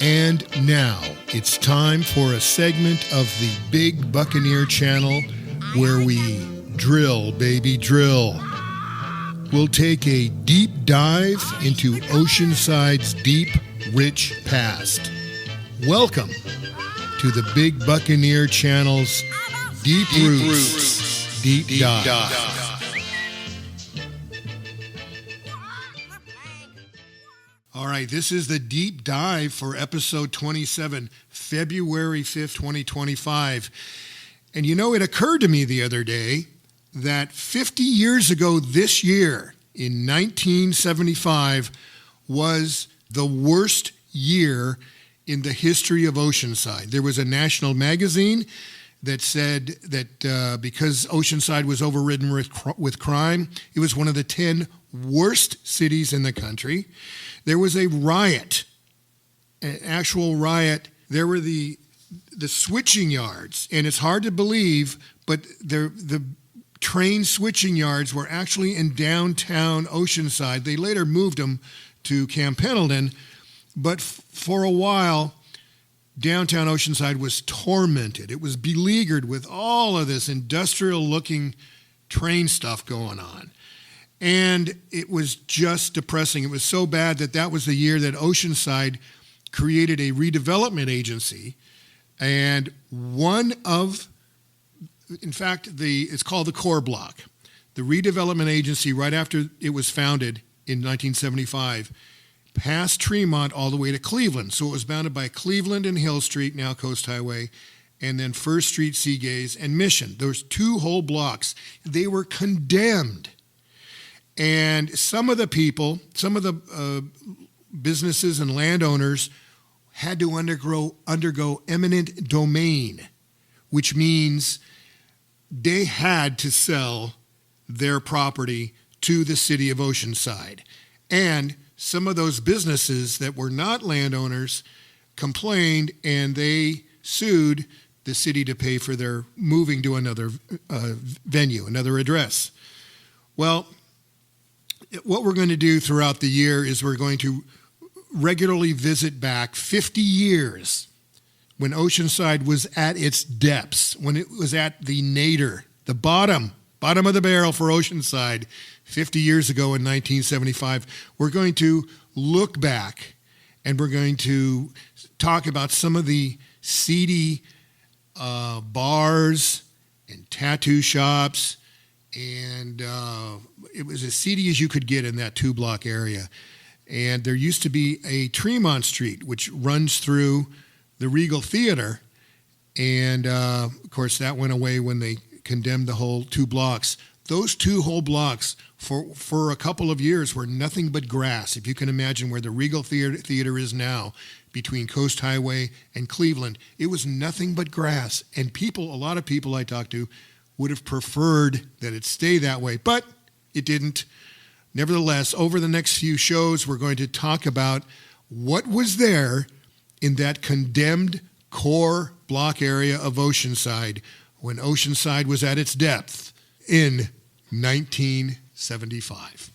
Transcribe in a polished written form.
And now it's time for a segment of the Big Buccaneer Channel where we drill, baby, drill. We'll take a deep dive into Oceanside's deep, rich past. Welcome to the Big Buccaneer Channel's Deep Roots Deep Dive. All right, this is the deep dive for episode 27, February 5th, 2025. And you know, it occurred to me the other day that 50 years ago this year, in 1975, was the worst year in the history of Oceanside. There was a national magazine that said that because Oceanside was overridden with crime, it was one of the 10 worst cities in the country. There was a riot, an actual riot. There were the switching yards, and it's hard to believe, but the train switching yards were actually in downtown Oceanside. They later moved them to Camp Pendleton, but for a while, downtown Oceanside was tormented. It was beleaguered with all of this industrial-looking train stuff going on. And it was just depressing. It was so bad that was the year that Oceanside created a redevelopment agency. And it's called the Core Block. The redevelopment agency, right after it was founded in 1975, passed Tremont all the way to Cleveland. So it was bounded by Cleveland and Hill Street, now Coast Highway, and then First Street, Seagaze, and Mission. There was two whole blocks. They were condemned. And some of the businesses and landowners had to undergo eminent domain, which means they had to sell their property to the city of Oceanside. And some of those businesses that were not landowners complained, and they sued the city to pay for their moving to another venue, another address. Well, what we're going to do throughout the year is we're going to regularly visit back 50 years when Oceanside was at its depths, when it was at the nadir, the bottom of the barrel for Oceanside 50 years ago in 1975. We're going to look back and we're going to talk about some of the seedy bars and tattoo shops, and it was as seedy as you could get in that two-block area. And there used to be a Tremont Street, which runs through the Regal Theater, and of course that went away when they condemned the whole two blocks. Those two whole blocks for a couple of years were nothing but grass. If you can imagine where the Regal Theater is now, between Coast Highway and Cleveland, it was nothing but grass. And a lot of people I talked to would have preferred that it stay that way, but it didn't. Nevertheless, over the next few shows, we're going to talk about what was there in that condemned core block area of Oceanside when Oceanside was at its depth in 1975.